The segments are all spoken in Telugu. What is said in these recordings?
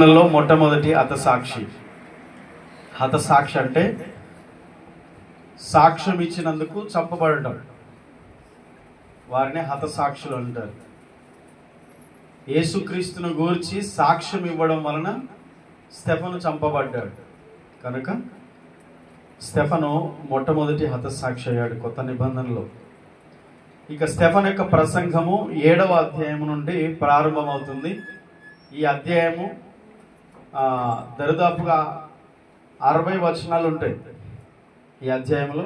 మొట్టమొదటి హతసాక్షి. హతసాక్షి అంటే సాక్ష్యం ఇచ్చినందుకు చంపబడటం, వారిని హతసాక్షులు అంటారు. యేసుక్రీస్తును గూర్చి సాక్ష్యం ఇవ్వడం వలన స్టెఫను చంపబడ్డాడు కనుక స్టెఫను మొట్టమొదటి హతసాక్షి అయ్యాడు కొత్త నిబంధనలో. ఇక స్టెఫన్ యొక్క ప్రసంగము 7వ అధ్యాయం నుండి ప్రారంభమవుతుంది. ఈ అధ్యాయము దరిదాపుగా 60 వచనాలు ఉంటాయి. ఈ అధ్యాయంలో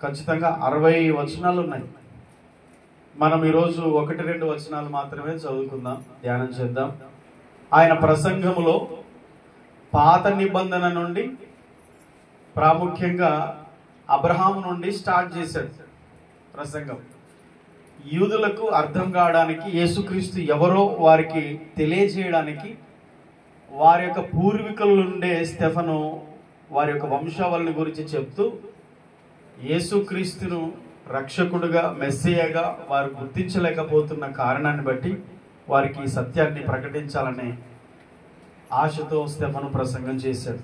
ఖచ్చితంగా 60 వచనాలు ఉన్నాయి. మనం ఈరోజు 1-2 వచనాలు మాత్రమే చదువుకుందాం, ధ్యానం చేద్దాం. ఆయన ప్రసంగములో పాత నిబంధన నుండి ప్రాముఖ్యంగా అబ్రహాము నుండి స్టార్ట్ చేశాడు ప్రసంగం. యూదులకు అర్థం కావడానికి, యేసుక్రీస్తు ఎవరో వారికి తెలియజేయడానికి వారి యొక్క పూర్వీకుల నుండే స్టెఫను వారి యొక్క వంశావళిని గురించి చెప్తూ యేసుక్రీస్తును రక్షకుడుగా, మెస్సియాగా వారు గుర్తించలేకపోతున్న కారణాన్ని బట్టి వారికి ఈ సత్యాన్ని ప్రకటించాలనే ఆశతో స్టెఫను ప్రసంగం చేశాడు.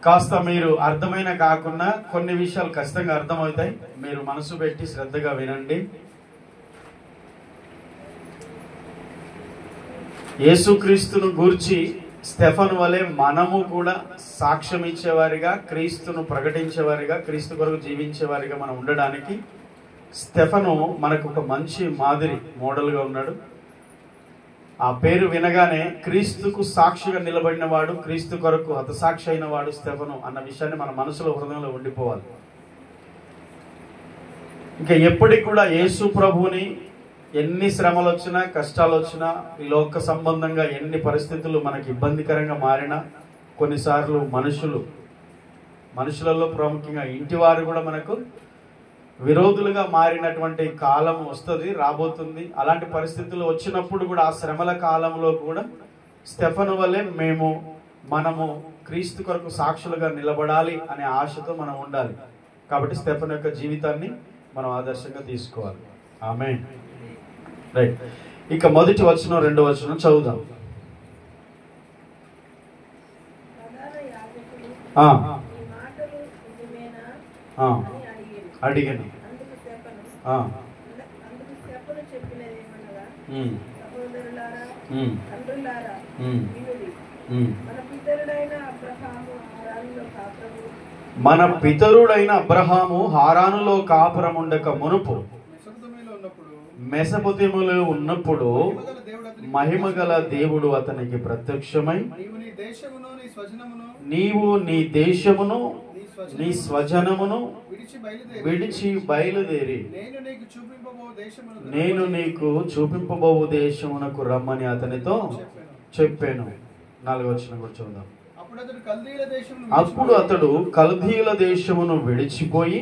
కాస్త మీరు అర్థమైన కాకుండా కొన్ని విషయాలు ఖచ్చితంగా అర్థమవుతాయి. మీరు మనసు పెట్టి శ్రద్ధగా వినండి. యేసుక్రీస్తును గూర్చి స్టెఫను వలె మనము కూడా సాక్ష్యం ఇచ్చేవారిగా, క్రీస్తును ప్రకటించేవారిగా, క్రీస్తు కొరకు జీవించేవారిగా మనం ఉండడానికి స్టెఫను మనకు ఒక మంచి మాదిరి, మోడల్గా ఉన్నాడు. ఆ పేరు వినగానే క్రీస్తుకు సాక్షిగా నిలబడిన వాడు, క్రీస్తు కొరకు హతసాక్షి అయిన వాడు స్టెఫను అన్న విషయాన్ని మన మనసులో, హృదయంలో ఉండిపోవాలి. ఇంకా ఎప్పటికి కూడా యేసు ప్రభువుని ఎన్ని శ్రమలు వచ్చినా, కష్టాలు వచ్చినా, ఈ లోక సంబంధంగా ఎన్ని పరిస్థితులు మనకి ఇబ్బందికరంగా మారినా, కొన్నిసార్లు మనుషులలో ప్రాముఖ్యంగా ఇంటివారు కూడా మనకు విరోధులుగా మారినటువంటి కాలం వస్తుంది, రాబోతుంది. అలాంటి పరిస్థితులు వచ్చినప్పుడు కూడా, ఆ శ్రమల కాలంలో కూడా స్టెఫను వలె మనము క్రీస్తు కొరకు సాక్షులుగా నిలబడాలి అనే ఆశతో మనం ఉండాలి. కాబట్టి స్టెఫను యొక్క జీవితాన్ని మనం ఆదర్శంగా తీసుకోవాలి. ఆమేన్. రైట్. ఇక మొదటి వచనం, 2వ వచనం చదువుదాం. అడిగాను. మన పితరుడైన అబ్రహాము హారానులో కాపురముండక మునుపు, మెసొపొతేమియాలో ఉన్నప్పుడు మహిమగల దేవుడు అతనికి ప్రత్యక్షమై, నీవు నీ దేశమును నీ స్వజనమును విడిచి బయలుదేరి నేను నీకు చూపింపబోవు దేశమునకు రమ్మని అతనితో చెప్పాను. 4వ వచనం కూడా చూద్దాం. అప్పుడు అతడు కల్దీయుల దేశమును విడిచిపోయి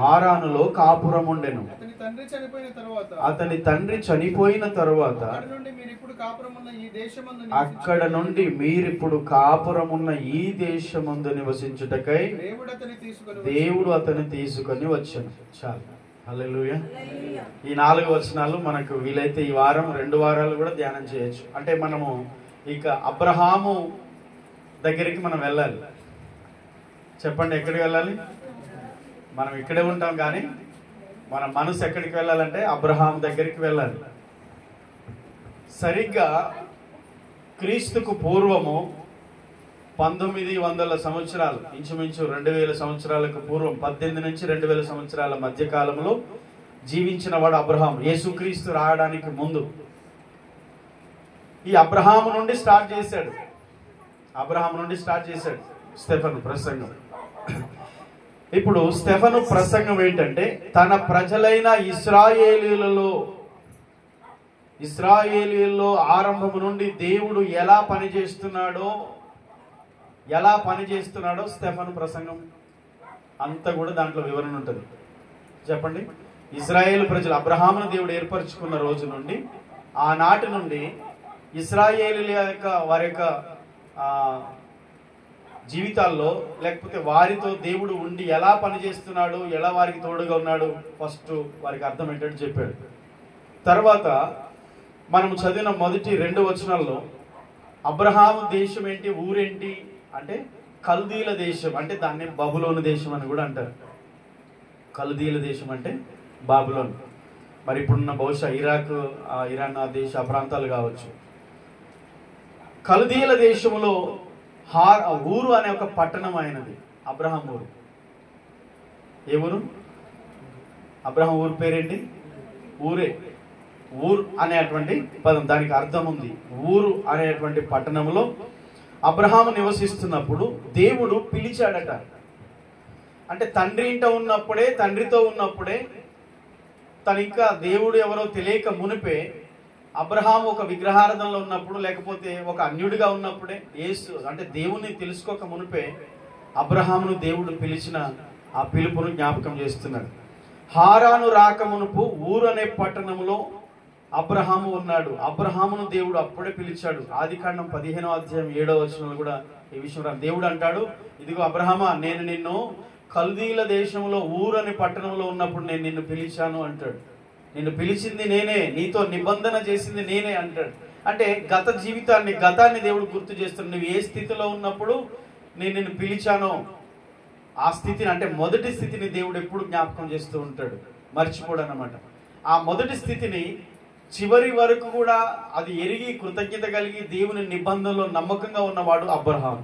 హారానులో కాపురముండెను. అతని తండ్రి చనిపోయిన తరువాత అక్కడ నుండి మీరిప్పుడు కాపురమున్న ఈ దేశమందు నివసించుటకై దేవుడు అతన్ని తీసుకొని వచ్చాను. చాలు. హల్లెలూయా. ఈ 4 వచనాలు మనకు వీలైతే ఈ వారం 2 వారాలు కూడా ధ్యానం చేయొచ్చు. అంటే మనము ఇక అబ్రహాము దగ్గరికి మనం వెళ్ళాలి. చెప్పండి, ఎక్కడికి వెళ్ళాలి? మనం ఇక్కడే ఉంటాం, కానీ మన మనసు ఎక్కడికి వెళ్ళాలంటే అబ్రహాం దగ్గరికి వెళ్ళాలి. సరిగ్గా క్రీస్తుకు పూర్వము 1900 సంవత్సరాలు, ఇంచుమించు 2000 సంవత్సరాలకు పూర్వం, 18 నుంచి 2000 సంవత్సరాల మధ్య కాలంలో జీవించిన వాడు అబ్రహాం. యేసుక్రీస్తు రావడానికి ముందు ఈ అబ్రహాము నుండి స్టార్ట్ చేశాడు. స్టెఫను ప్రసంగం. ఇప్పుడు స్టెఫను ప్రసంగం ఏంటంటే, తన ప్రజలైన ఇశ్రాయేలీయుల్లో ఆరంభము నుండి దేవుడు ఎలా పనిచేస్తున్నాడో స్టెఫను ప్రసంగం అంతా కూడా దాంట్లో వివరణ ఉంటుంది. చెప్పండి, ఇశ్రాయేలు ప్రజలు అబ్రహామును దేవుడు ఏర్పరచుకున్న రోజు నుండి, ఆనాటి నుండి ఇశ్రాయేలీయుల యొక్క వారి యొక్క జీవితాల్లో, లేకపోతే వారితో దేవుడు ఉండి ఎలా పనిచేస్తున్నాడు, ఎలా వారికి తోడుగా ఉన్నాడు, ఫస్ట్ వారికి అర్థం ఏంటంటే చెప్పాడు. తర్వాత మనం చదివిన మొదటి 2 వచనాల్లో అబ్రహాము దేశం ఏంటి, ఊరేంటి అంటే కల్దీల దేశం, అంటే దాన్ని బబులోను దేశం అని కూడా అంటారు. కల్దీల దేశం అంటే బాబులోన్. మరి ఇప్పుడున్న బహుశా ఇరాక్, ఇరాన్ ఆ దేశ ప్రాంతాలు కావచ్చు. కల్దీల దేశంలో ఊరు అనే ఒక పట్టణం అయినది అబ్రహాం ఊరు. ఏ ఊరు? అబ్రహాం ఊరు పేరేంటి? ఊరే. ఊరు అనేటువంటి పదం, దానికి అర్థం ఉంది. ఊరు అనేటువంటి పట్టణంలో అబ్రహాము నివసిస్తున్నప్పుడు దేవుడు పిలిచాడట. అంటే తండ్రి ఇంట ఉన్నప్పుడే, తండ్రితో ఉన్నప్పుడే, తను ఇంకా దేవుడు ఎవరో తెలియక మునిపే అబ్రహాము ఒక విగ్రహారాధనలో ఉన్నప్పుడు, లేకపోతే ఒక అన్యుడిగా ఉన్నప్పుడే, యేసు అంటే దేవుని తెలుసుకోక మునిపే అబ్రహామును దేవుడు పిలిచిన ఆ పిలుపును జ్ఞాపకం చేస్తున్నాడు. హారాను రాక మునుపు ఊరు అనే పట్టణంలో అబ్రహాము ఉన్నాడు. అబ్రహామును దేవుడు అప్పుడే పిలిచాడు. ఆదికాండం 15వ అధ్యాయం 7వ వచనంలో కూడా ఈ విషయం దేవుడు అంటాడు, ఇదిగో అబ్రహామా, నేను నిన్ను కల్దీల దేశంలో ఊరు అనే పట్టణంలో ఉన్నప్పుడు నేను నిన్ను పిలిచాను అంటాడు. నిన్ను పిలిచింది నేనే, నీతో నిబంధన చేసింది నేనే అంటాడు. అంటే గతాన్ని దేవుడు గుర్తు చేస్తున్నాడు. నువ్వు ఏ స్థితిలో ఉన్నప్పుడు నేను నిన్ను పిలిచానో ఆ స్థితిని, అంటే మొదటి స్థితిని దేవుడు ఎప్పుడు జ్ఞాపకం చేస్తూ ఉంటాడు, మర్చిపోడు అన్నమాట. ఆ మొదటి స్థితిని చివరి వరకు కూడా అది ఎరిగి కృతజ్ఞత కలిగి దేవుని నిబంధనలో నమ్మకంగా ఉన్నవాడు అబ్రహాము.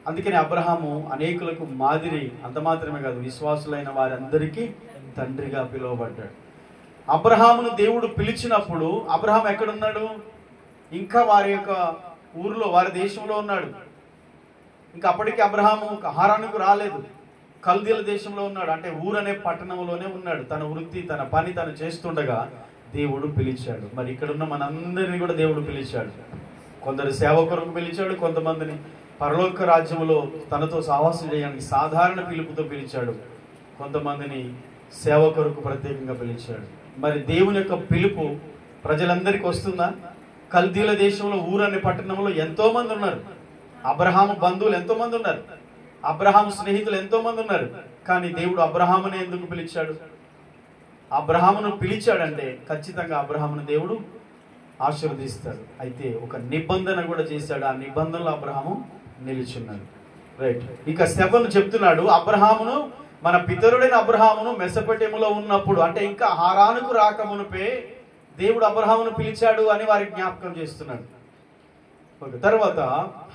అందుకని అబ్రహాము అనేకులకు మాదిరి, అంత మాత్రమే కాదు, విశ్వాసులైన వారందరికీ తండ్రిగా పిలువబడ్డాడు. అబ్రహామును దేవుడు పిలిచినప్పుడు అబ్రహాం ఎక్కడున్నాడు? ఇంకా వారి యొక్క ఊరిలో, వారి దేశంలో ఉన్నాడు. ఇంకా అప్పటికి అబ్రహాము హారానుకు రాలేదు, కల్దీల దేశంలో ఉన్నాడు. అంటే ఊరనే పట్టణంలోనే ఉన్నాడు. తన వృత్తి, తన పని తను చేస్తుండగా దేవుడు పిలిచాడు. మరి ఇక్కడున్న మనందరినీ కూడా దేవుడు పిలిచాడు. కొందరు సేవ కొరకు పిలిచాడు, కొంతమందిని పరలోక రాజ్యంలో తనతో సహవాసం చేయడానికి సాధారణ పిలుపుతో పిలిచాడు, కొంతమందిని సేవ కొరకు ప్రత్యేకంగా పిలిచాడు. మరి దేవుని యొక్క పిలుపు ప్రజలందరికీ వస్తుందా? కల్దీల దేశంలో ఊరనే పట్టణంలో ఎంతో మంది ఉన్నారు. అబ్రహాము బంధువులు ఎంతో మంది ఉన్నారు, అబ్రహాము స్నేహితులు ఎంతో మంది ఉన్నారు. కానీ దేవుడు అబ్రహాముని ఎందుకు పిలిచాడు? అబ్రహామును పిలిచాడంటే ఖచ్చితంగా అబ్రహామును దేవుడు ఆశీర్వదిస్తాడు. అయితే ఒక నిబంధన కూడా చేశాడు. ఆ నిబంధనలో అబ్రహాము నిలిచున్నాడు. రైట్. ఇక స్టెఫను చెప్తున్నాడు, అబ్రహామును, మన పితరుడైన అబ్రహామును మెసొపొటేమియాలో ఉన్నప్పుడు, అంటే ఇంకా హారానుకు రాకమునుపే దేవుడు అబ్రహామును పిలిచాడు అని వారికి జ్ఞాపకం చేస్తున్నాడు. తర్వాత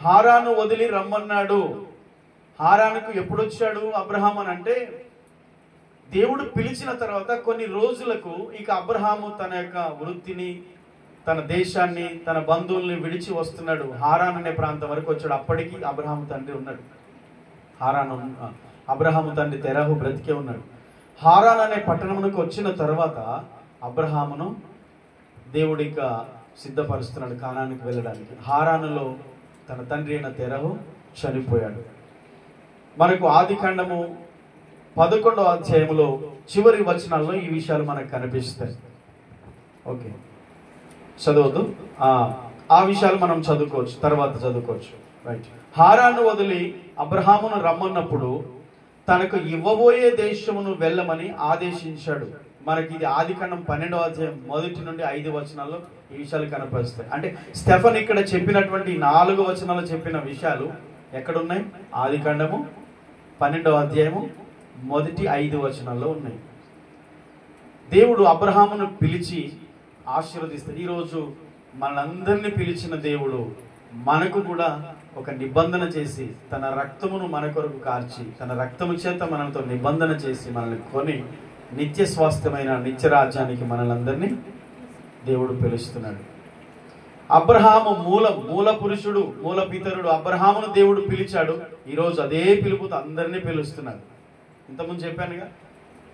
హారాను వదిలి రమ్మన్నాడు. హారానుకు ఎప్పుడు వచ్చాడు అబ్రహాం అని అంటే, దేవుడు పిలిచిన తర్వాత కొన్ని రోజులకు ఇక అబ్రహాము తన యొక్క వృత్తిని, తన దేశాన్ని, తన బంధువుల్ని విడిచి వస్తున్నాడు. హారాన్ అనే ప్రాంతం వరకు వచ్చాడు. అప్పటికి అబ్రహాము తండ్రి ఉన్నాడు. అబ్రహాము తండ్రి తెరహు బ్రతికే ఉన్నాడు. హారాన్ అనే పట్టణమునకు వచ్చిన తర్వాత అబ్రహామును దేవుడు ఇక సిద్ధపరుస్తున్నాడు కానానికి వెళ్ళడానికి. హారానులో తన తండ్రి అయిన తెరహు చనిపోయాడు. మనకు ఆదికాండము 11వ అధ్యాయంలో చివరి వచనాల్లో ఈ విషయాలు మనకు కనిపిస్తాయి. ఓకే, చదవద్దు, ఆ విషయాలు మనం చదువుకోవచ్చు, తర్వాత చదువుకోవచ్చు. రైట్. హారాను వదిలి అబ్రహామును రమ్మన్నప్పుడు తనకు ఇవ్వబోయే దేశమును వెళ్ళమని ఆదేశించాడు. మనకి ఇది ఆదికాండం 12వ అధ్యాయం 1 నుండి 5 వచనాల్లో ఈ విషయాలు కనపరుస్తాయి. అంటే స్టెఫన్ ఇక్కడ చెప్పినటువంటి 4 వచనాలు చెప్పిన విషయాలు ఎక్కడున్నాయి? ఆదికాండము 12వ అధ్యాయము 1-5 వచనాల్లో ఉన్నాయి. దేవుడు అబ్రహామును పిలిచి ఆశీర్వదిస్తాడు. ఈరోజు మనందరినీ పిలిచిన దేవుడు మనకు కూడా ఒక నిబంధన చేసి, తన రక్తమును మన కొరకు కార్చి, తన రక్తము చేత మనతో నిబంధన చేసి, మనల్ని కొని నిత్య స్వాస్థ్యమైన నిత్య రాజ్యానికి మనలందరినీ దేవుడు పిలుస్తున్నాడు. అబ్రహాము మూల పురుషుడు, మూల పితరుడు అబ్రహామును దేవుడు పిలిచాడు. ఈరోజు అదే పిలుపుతో అందరినీ పిలుస్తున్నాడు. ఇంతకుముందు చెప్పానుగా,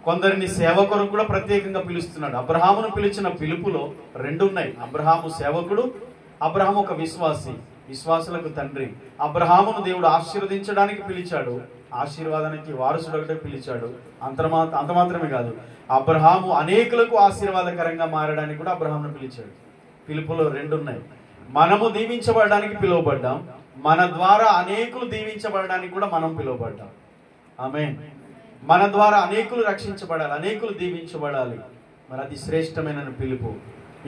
కొందరిని సేవ కొరకు కూడా ప్రత్యేకంగా పిలుస్తున్నాడు. అబ్రహామును పిలిచిన పిలుపులో 2 ఉన్నాయి. అబ్రహాము సేవకుడు, అబ్రహాము ఒక విశ్వాసి, విశ్వాసులకు తండ్రి. అబ్రహామును దేవుడు ఆశీర్వదించడానికి పిలిచాడు, ఆశీర్వాదానికి వారసుడు ఒకటే పిలిచాడు. అంత మాత్రమే కాదు, అబ్రహాము అనేకులకు ఆశీర్వాదకరంగా మారడానికి కూడా అబ్రహామును పిలిచాడు. పిలుపులో 2 ఉన్నాయి. మనము దీవించబడడానికి పిలువబడ్డాం, మన ద్వారా అనేకులు దీవించబడడానికి కూడా మనం పిలువబడ్డాం. ఆమేన్. మన ద్వారా అనేకులు రక్షించబడాలి, అనేకులు దీవించబడాలి. మరి అది శ్రేష్టమైన పిలుపు.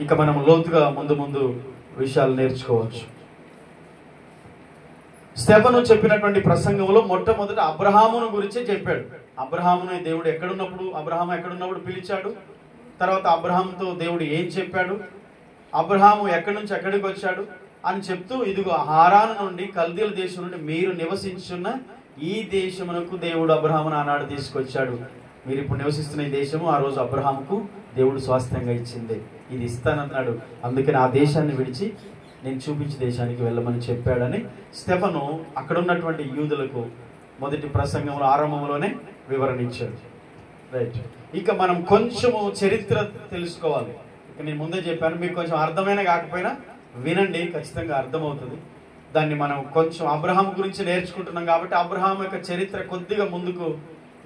ఇక మనం లోతుగా ముందు విషయాలు నేర్చుకోవచ్చు. స్టెఫను చెప్పినటువంటి ప్రసంగంలో మొట్టమొదట అబ్రహామును గురించే చెప్పాడు. అబ్రహాముని దేవుడు ఎక్కడున్నప్పుడు పిలిచాడు. తర్వాత అబ్రహాముతో దేవుడు ఏం చెప్పాడు, అబ్రహాము ఎక్కడి నుంచి ఎక్కడికి వచ్చాడు అని చెప్తూ, ఇదిగో హారాను నుండి కల్దీల దేశం నుండి మీరు నివసించున్న ఈ దేశమునకు దేవుడు అబ్రహామును ఆనాడు తీసుకొచ్చాడు. మీరు ఇప్పుడు నివసిస్తున్న ఈ దేశము ఆ రోజు అబ్రహాముకు దేవుడు స్వాస్థ్యంగా ఇచ్చింది. ఇది ఇస్తానన్నాడు. అందుకని ఆ దేశాన్ని విడిచి నేను చూపించే దేశానికి వెళ్ళమని చెప్పాడని స్టెఫను అక్కడ ఉన్నటువంటి యూదులకు మొదటి ప్రసంగంలో ఆరంభంలోనే వివరణ ఇచ్చాడు. రైట్. ఇక మనం కొంచెము చరిత్ర తెలుసుకోవాలి. ఇక నేను ముందే చెప్పాను, మీకు కొంచెం అర్థమైన కాకపోయినా వినండి, ఖచ్చితంగా అర్థమవుతుంది. దాన్ని మనం కొంచెం అబ్రహాం గురించి నేర్చుకుంటున్నాం కాబట్టి అబ్రహాం యొక్క చరిత్ర కొద్దిగా ముందుకు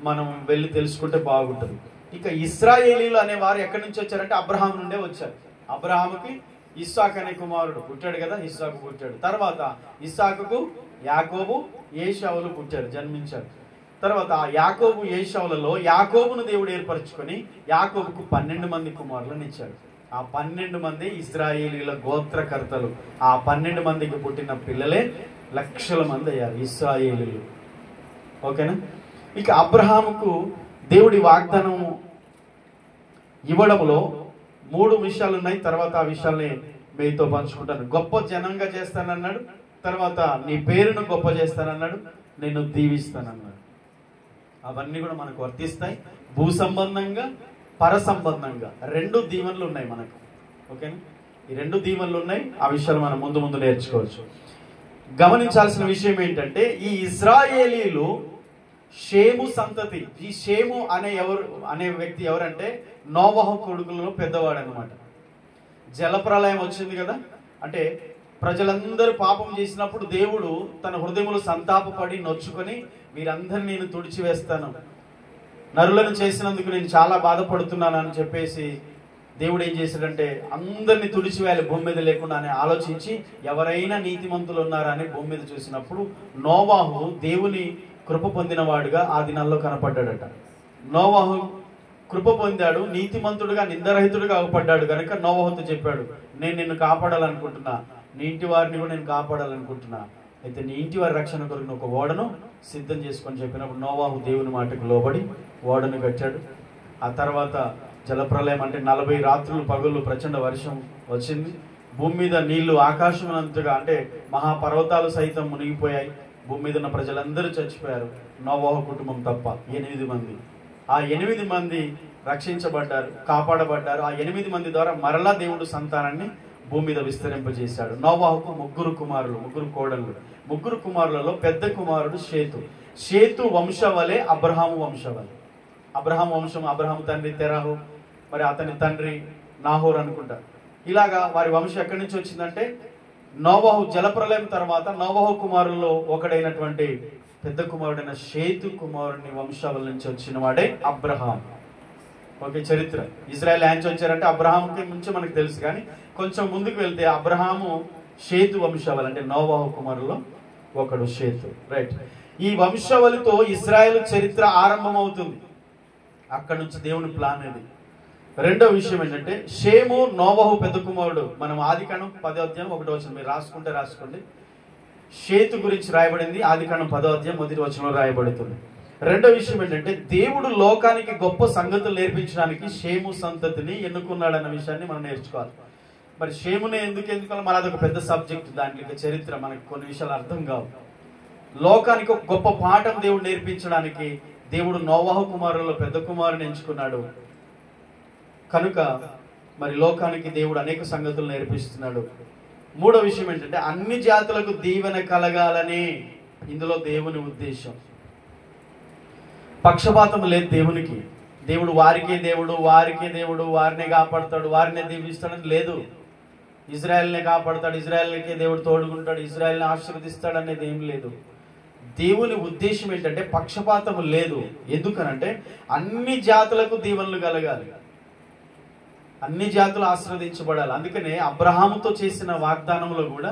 మనం వెళ్ళి తెలుసుకుంటే బాగుంటుంది. ఇక ఇశ్రాయేలీలు అనే వారు ఎక్కడి నుంచి వచ్చారంటే అబ్రహాం నుండే వచ్చారు. అబ్రహాముకి ఇస్సాకు అనే కుమారుడు పుట్టాడు కదా, ఇస్సాకు పుట్టాడు. తర్వాత ఇస్సాకుకు యాకోబు ఏశావులు పుట్టారు, జన్మించారు. తర్వాత ఆ యాకోబు ఏశావులలో యాకోబును దేవుడు ఏర్పరచుకొని యాకోబుకు 12 మంది కుమారులను ఇచ్చాడు. ఆ 12 మంది ఇశ్రాయేలీల గోత్రకర్తలు. ఆ 12 మందికి పుట్టిన పిల్లలే లక్షల మంది అయ్యారు ఇశ్రాయేలీలు. ఓకేనా? ఇక అబ్రహాముకు దేవుడి వాగ్దానం ఇవ్వడంలో 3 విషయాలు ఉన్నాయి. తర్వాత ఆ విషయాల్ని మీతో పంచుకుంటాను. గొప్ప జనంగా చేస్తానన్నాడు, తర్వాత నీ పేరును గొప్ప చేస్తానన్నాడు, నిన్ను దీవిస్తానన్నాడు. అవన్నీ కూడా మనకు వర్తిస్తాయి. భూ సంబంధంగా పర సంబంధంగా 2 దీవెనలు ఉన్నాయి మనకు. ఓకేనా? ఈ 2 దీవెనలు ఉన్నాయి. ఆ విషయాలు మనం ముందు నేర్చుకోవచ్చు. గమనించాల్సిన విషయం ఏంటంటే ఈ ఇశ్రాయేలీలు షేము సంతతి. ఈ షేము అనే వ్యక్తి ఎవరంటే నోవహు కొడుకులలో పెద్దవాడు అనమాట. జలప్రలయం వచ్చింది కదా, అంటే ప్రజలందరూ పాపం చేసినప్పుడు దేవుడు తన హృదయములు సంతాపపడి నొచ్చుకొని వీరందరినీ నేను తుడిచివేస్తాను, నరులను చేసినందుకు నేను చాలా బాధపడుతున్నాను అని చెప్పేసి దేవుడు ఏం చేశాడంటే అందరినీ తుడిచివేయాలి భూమి మీద లేకుండా అని ఆలోచించి ఎవరైనా నీతిమంతులు ఉన్నారా అని భూమి మీద చూసినప్పుడు నోవాహు దేవుని కృప పొందినవాడుగా ఆ దినాల్లో కనపడ్డాడట. నోవాహు కృప పొందాడు, నీతిమంతుడుగా నిందరహితుడుగా అవపడ్డాడు కనుక నోవాహుతో చెప్పాడు, నేను నిన్ను కాపాడాలనుకుంటున్నా, నీ ఇంటి వారిని కూడా నేను కాపాడాలనుకుంటున్నా, అయితే నీ ఇంటి వారి రక్షణ కొరకు ఒక ఓడను సిద్ధం చేసుకొని చెప్పినప్పుడు నోవాహు దేవుని మాటకు లోబడి ఓడను కట్టాడు. ఆ తర్వాత జలప్రలయం అంటే 40 రాత్రులు పగళ్ళు ప్రచండ వర్షం వచ్చింది. భూమి మీద నీళ్లు ఆకాశమునంతగా అంటే మహాపర్వతాలు సైతం మునిగిపోయాయి. భూమి మీద ఉన్న ప్రజలందరూ చచ్చిపోయారు, నోవాహు కుటుంబం తప్ప 8 మంది. ఆ 8 మంది రక్షించబడ్డారు, కాపాడబడ్డారు. ఆ 8 మంది ద్వారా మరలా దేవుడు సంతానాన్ని భూమి మీద విస్తరింపజేశాడు. నోవాహుకు 3 కుమారులు, 3 కోడళ్ళు. 3 కుమారులలో పెద్ద కుమారుడు షేతు. షేతు వంశవలే అబ్రహాము వంశవలే. అబ్రహాం వంశం, అబ్రహాం తండ్రి తెరాహు, మరి అతని తండ్రి నాహోర్ అనుకుంటారు. ఇలాగా వారి వంశం ఎక్కడి నుంచి వచ్చిందంటే నోవాహు జలప్రలయం తర్వాత నోవాహు కుమారుల్లో ఒకడైనటువంటి పెద్ద కుమారుడైన షేతు కుమారుని వంశావళి నుంచి వచ్చిన వాడే అబ్రహాం. ఓకే, చరిత్ర ఇజ్రాయెల్ నుంచి వచ్చారంటే అబ్రహాంకి ముందు మనకు తెలుసు, కానీ కొంచెం ముందుకు వెళ్తే అబ్రహాము షేతు వంశావళి అంటే నోవాహు కుమారులో ఒకడు షేతు. రైట్. ఈ వంశావళితో ఇజ్రాయెల్ చరిత్ర ఆరంభమవుతుంది. అక్కడి నుంచి దేవుని ప్లాన్ ఇది. రెండో విషయం ఏంటంటే షేము నోవాహు పెద్ద కుమారుడు. మనం ఆదికాండం 10వ అధ్యాయం 1వ వచనం, మీరు రాసుకోండి. షేతు గురించి రాయబడింది ఆదికాండం 10వ అధ్యాయం 1వ వచనంలో రాయబడుతుంది. రెండో విషయం ఏంటంటే దేవుడు లోకానికి గొప్ప సంగతులు నేర్పించడానికి షేము సంతతిని ఎన్నుకున్నాడన్న విషయాన్ని మనం నేర్చుకోవాలి. మరి షేముని ఎందుకు ఎన్నుకోవాలి, మన అదొక పెద్ద సబ్జెక్ట్, దాంట్లో చరిత్ర మనకు కొన్ని విషయాలు అర్థం కావు. లోకానికి ఒక గొప్ప పాఠం దేవుడు నేర్పించడానికి దేవుడు నోవాహు కుమారుల్లో పెద్ద కుమారుని ఎంచుకున్నాడు కనుక మరి లోకానికి దేవుడు అనేక సంగతులు నేర్పిస్తున్నాడు. మూడో విషయం ఏంటంటే అన్ని జాతులకు దీవెన కలగాలని ఇందులో దేవుని ఉద్దేశం. పక్షపాతం లేదు దేవునికి. దేవుడు వారికే దేవుడు వారినే కాపాడుతాడు, వారినే దీవిస్తాడని లేదు. ఇజ్రాయెల్నే కాపాడుతాడు, ఇజ్రాయెల్కే దేవుడు తోడుకుంటాడు, ఇజ్రాయెల్ని ఆశీర్వదిస్తాడు అనేది ఏం లేదు. దేవుని ఉద్దేశం ఏంటంటే పక్షపాతం లేదు. ఎందుకనంటే అన్ని జాతులకు దీవెనలు కలగాలి, అన్ని జాతులు ఆశీర్వదించబడాలి. అందుకనే అబ్రహాముతో చేసిన వాగ్దానంలో కూడా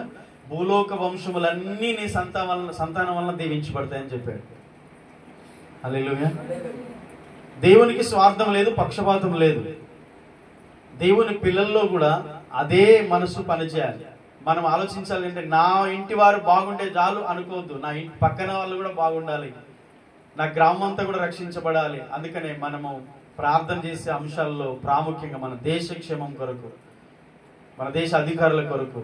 భూలోక వంశములన్నీ నీ సంతానం వలన దీవించబడతాయని చెప్పాడు. హల్లెలూయా. దేవునికి స్వార్థం లేదు, పక్షపాతం లేదు. దేవుని పిల్లల్లో కూడా అదే మనసు పనిచేయాలి. మనం ఆలోచించాలి అంటే నా ఇంటి వారు బాగుంటే చాలు అనుకోవద్దు, నా ఇంటి పక్కన వాళ్ళు కూడా బాగుండాలి, నా గ్రామం అంతా కూడా రక్షించబడాలి. అందుకనే మనము ప్రార్థన చేసే అంశాల్లో ప్రాముఖ్యంగా మన దేశ క్షేమం కొరకు, మన దేశ అధికారుల కొరకు,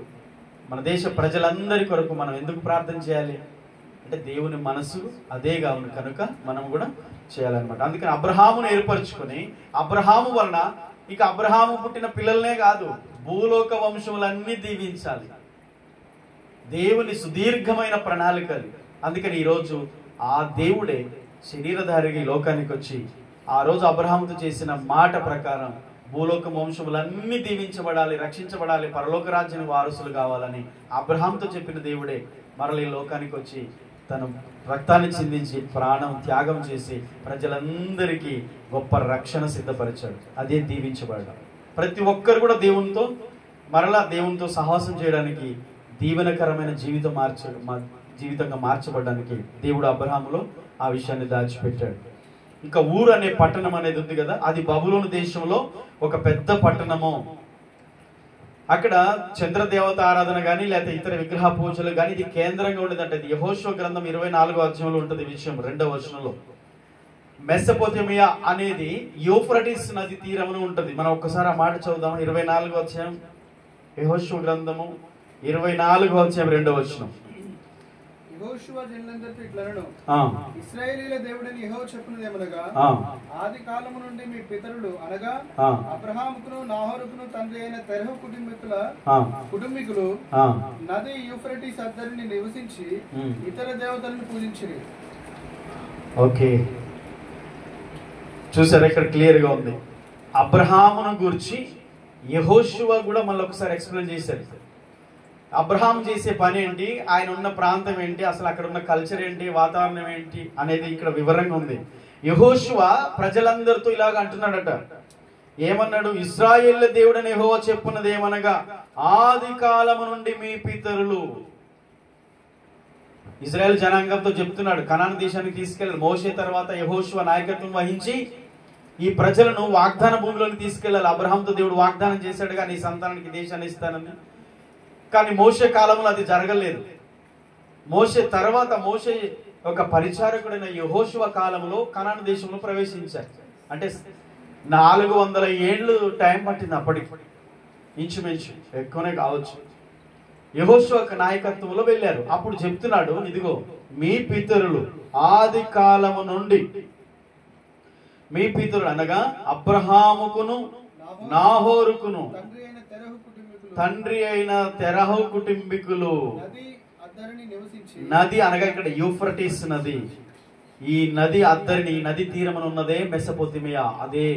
మన దేశ ప్రజలందరి కొరకు మనం ఎందుకు ప్రార్థన చేయాలి అంటే దేవుని మనసు అదేగా ఉంది కనుక మనం కూడా చేయాలన్నమాట. అందుకని అబ్రహామును ఏర్పరచుకొని అబ్రహాము వలన ఇక అబ్రహాము పుట్టిన పిల్లలనే కాదు భూలోక వంశములన్నీ దీవించాలి. దేవుని సుదీర్ఘమైన ప్రణాళికలు. అందుకని ఈరోజు ఆ దేవుడే శరీరధారిగా ఈ లోకానికి వచ్చి ఆ రోజు అబ్రహాముతో చేసిన మాట ప్రకారం భూలోక వంశములన్నీ దీవించబడాలి, రక్షించబడాలి, పరలోక రాజ్యానికి వారసులు కావాలని అబ్రహాముతో చెప్పిన దేవుడే మరల ఈ లోకానికి వచ్చి తన రక్తాన్ని చిందించి ప్రాణం త్యాగం చేసి ప్రజలందరికీ గొప్ప రక్షణ సిద్ధపరిచాడు. అదే దీవించబడడం. ప్రతి ఒక్కరు కూడా దేవునితో మరలా దేవునితో సహవాసం చేయడానికి దీవెనకరమైన జీవితంగా మార్చబడడానికి దేవుడు అబ్రహాములో ఆ విషయాన్ని దాచిపెట్టాడు. ఇంకా ఊరు అనే పట్టణం అనేది ఉంది కదా, అది బబులోను దేశంలో ఒక పెద్ద పట్టణము. అక్కడ చంద్రదేవత ఆరాధన కానీ లేకపోతే ఇతర విగ్రహ పూజలు కానీ ఇది కేంద్రంగా ఉండేదంటే ఇది యెహోషువ గ్రంథం 24వ అధ్యాయంలో ఉంటుంది విషయం 2వ వచనంలో. మెసొపొతేమియా అనేది యూఫ్రటీస్ నది తీరమున ఉంటుంది. మనం ఒక్కసారి ఆ మాట చదువుదాం. 24వ అధ్యాయం యెహోషువ గ్రంథము 24వ అధ్యాయం 2వ వచనం. యెహోషువ జనులందరితో ఇట్లనెను, ఇశ్రాయేలీయుల దేవుడైన యెహోవా చెప్పున్నదేమనగా, ఆది కాలము నుండి మీ పితరులు అనగా అబ్రహాముకును నాహోరుకును తండ్రి అయిన తెరహు కుటుంబీకులు నది యూఫ్రటీస్ అద్దరిని నివసించి ఇతర దేవతలను పూజించిరి. ఓకే, చూసారా ఇక్కడ క్లియర్ గా ఉంది. అబ్రహామును గురించి యెహోషువ కూడా మళ్ళీ ఒకసారి ఎక్స్ప్లెయిన్ చేశారు. అబ్రహాం చేసే పని ఏంటి, ఆయన ఉన్న ప్రాంతం ఏంటి, అసలు అక్కడ ఉన్న కల్చర్ ఏంటి, వాతావరణం ఏంటి అనేది ఇక్కడ వివరంగా ఉంది. యెహోషువ ప్రజలందరితో ఇలాగ అంటున్నాడట. ఏమన్నాడు? ఇశ్రాయేళ్ల దేవుడని యెహోవా చెప్పున్నది ఏమనగా, ఆది కాలము నుండి మీ పితరులు. ఇశ్రాయేల్ జనాంగంతో చెప్తున్నాడు. కనాను దేశానికి తీసుకెళ్ళాలి. మోషే తర్వాత యెహోషువ నాయకత్వం వహించి ఈ ప్రజలను వాగ్దాన భూమిలోకి తీసుకెళ్ళాలి. అబ్రహాంతో దేవుడు వాగ్దానం చేశాడు కానీ ఈ సంతానానికి దేశాన్ని ఇస్తానని. కానీ మోషే కాలంలో అది జరగలేదు. మోషే తర్వాత మోషే ఒక పరిచారకుడైన యెహోషువ కాలంలో కనాను దేశంలో ప్రవేశించారు. అంటే 400 ఏళ్ళు టైం పట్టింది. అప్పటికి ఇంచుమించు ఎక్కువనే కావచ్చు. యెహోషువ నాయకత్వంలో వెళ్ళారు. అప్పుడు చెప్తున్నాడు, ఇదిగో మీ పితరులు ఆది కాలము నుండి, మీ పితరులు అనగా అబ్రహాముకును నాహోరుకును తండ్రి అయిన తెరహు కుటుంబీకులు. నది అనగా ఇక్కడ యూఫ్రటీస్ నది. ఈ నది అద్దరిని, ఈ నది తీరమున ఉన్నదే మెసొపొతేమియా. అదే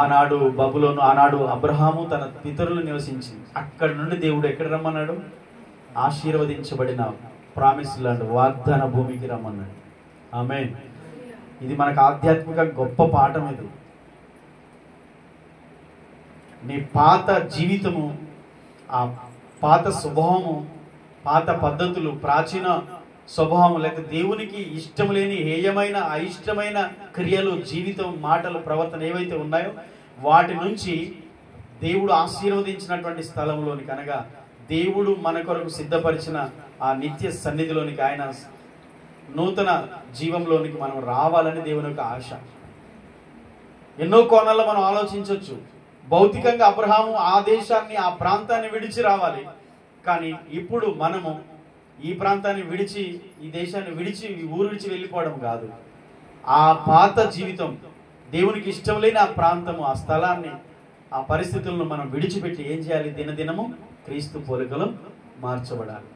ఆనాడు బబులోను, ఆనాడు అబ్రహాము తన పితరులు నివసించింది. అక్కడ నుండి దేవుడు ఎక్కడ రమ్మన్నాడు? ఆశీర్వదించబడిన ప్రామిస్ ల్యాండ్, వాగ్దాన భూమికి రమ్మన్నాడు. ఆమేన్. ఇది మనకు ఆధ్యాత్మిక గొప్ప పాఠం. ఇది నీ పాత జీవితము, ఆ పాత స్వభావము, పాత పద్ధతులు, ప్రాచీన స్వభావం, లేక దేవునికి ఇష్టం లేని హేయమైన అయిష్టమైన క్రియలు, జీవితం, మాటలు, ప్రవర్తన ఏవైతే ఉన్నాయో వాటి నుంచి దేవుడు ఆశీర్వదించినటువంటి స్థలంలోనికి, అనగా దేవుడు మన కొరకు సిద్ధపరిచిన ఆ నిత్య సన్నిధిలోనికి, ఆయన నూతన జీవంలోనికి మనం రావాలని దేవుని యొక్క ఆశ. ఎన్నో కోణాల్లో మనం ఆలోచించవచ్చు. భౌతికంగా అబ్రహాము ఆ దేశాన్ని, ఆ ప్రాంతాన్ని విడిచి రావాలి. కానీ ఇప్పుడు మనము ఈ ప్రాంతాన్ని విడిచి, ఈ దేశాన్ని విడిచి, ఈ ఊరు విడిచి వెళ్ళిపోవడం కాదు. ఆ పాత జీవితం, దేవునికి ఇష్టం లేని ఆ ప్రాంతము, ఆ స్థలాన్ని, ఆ పరిస్థితులను మనం విడిచిపెట్టి ఏం చేయాలి? దినదినము క్రీస్తు పోలికలో మార్చబడాలి.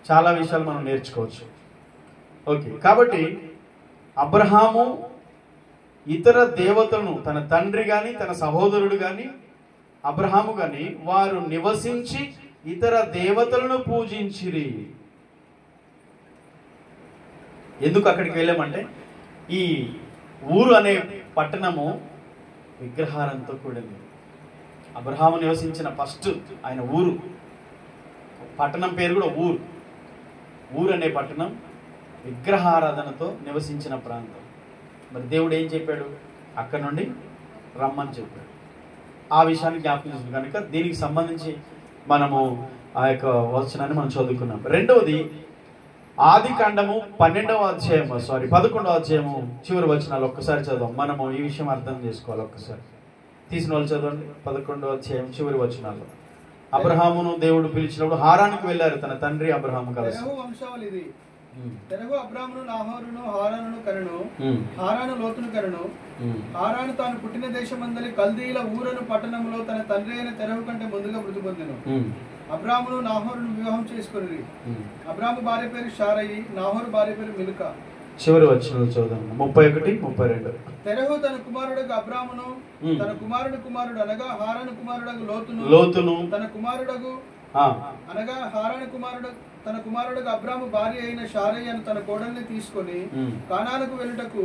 చాలా విషయాలు మనం నేర్చుకోవచ్చు. ఓకే, కాబట్టి అబ్రహాము ఇతర దేవతలను, తన తండ్రి కానీ తన సహోదరుడు కానీ అబ్రహాము కానీ, వారు నివసించి ఇతర దేవతలను పూజించిరి. ఎందుకు అక్కడికి వెళ్ళామంటే, ఈ ఊరు అనే పట్టణము విగ్రహారంతో కూడింది. అబ్రహాము నివసించిన ఫస్ట్ ఆయన ఊరు, పట్టణం పేరు కూడా ఊరు. ఊరు అనే పట్టణం విగ్రహారాధనతో నివసించిన ప్రాంతం. మరి దేవుడు ఏం చెప్పాడు? అక్కడ నుండి రమ్మని చెప్పాడు. ఆ విషయాన్ని జ్ఞాపకం చేస్తుంది కనుక దీనికి సంబంధించి మనము ఆ యొక్క వచనాన్ని మనం చదువుకున్నాం. రెండవది ఆదికాండము 11వ అధ్యాయము చివరి వచనాలు ఒక్కసారి చదువు. మనము ఈ విషయం అర్థం చేసుకోవాలి. ఒక్కసారి తీసిన వాళ్ళు చదవండి. 11వ అధ్యాయం చివరి వచనాలు. అబ్రహామును దేవుడు పిలిచినప్పుడు హారానికి వెళ్ళారు తన తండ్రి అబ్రహాము కలిసి. తెరహు అబ్రామును నాహోరును హారానును కనెను. హారాను లోతును కనెను. హారాను తాను పుట్టిన దేశమందలి కల్దీల ఊరను పట్టణంలో తన తండ్రి అయిన తెరహు కంటే ముందుగా మృతి పొందెను. అబ్రామును నాహోరును వివాహం చేసుకుని. అబ్రాము భార్య పేరు షారయి, నాహోరు భార్య పేరు మిల్కా. చివరి వచనాలు చూద్దాం. 31, 32. తెరహు తన కుమారుడు అబ్రామును తన కుమారుడు అనగా హారాను కుమారుడు లోతును తన కుమారుడు అనగా హారాను తన కుమారుడు అబ్రాము భార్య అయిన షారయి అని తన కోడల్ని తీసుకొని కానానుకు వెళ్ళుటకు